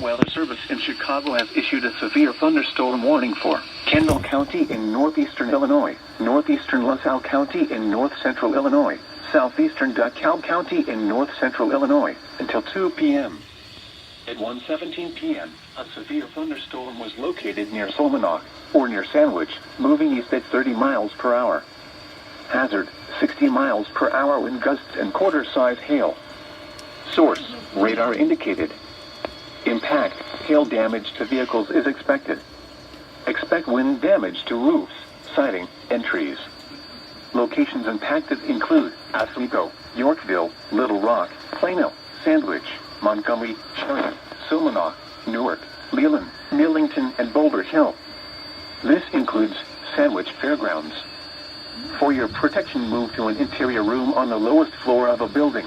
Weather Service in Chicago has issued a severe thunderstorm warning for Kendall County in northeastern Illinois, northeastern LaSalle County in north-central Illinois, southeastern DeKalb County in north-central Illinois, until 2 p.m. At 1:17 p.m., a severe thunderstorm was located near Solmonok, or near Sandwich, moving east at 30 miles per hour. Hazard, 60 miles per hour wind gusts and quarter-size hail. Source, radar indicated. Impact, hail damage to vehicles is expected. Expect wind damage to roofs, siding, and trees. Locations impacted include Oswego, Yorkville, Little Rock, Plano, Sandwich, Montgomery, Sharon, Solmonok, Newark, Leland, Millington, and Boulder Hill. This includes Sandwich Fairgrounds. For your protection, move to an interior room on the lowest floor of a building.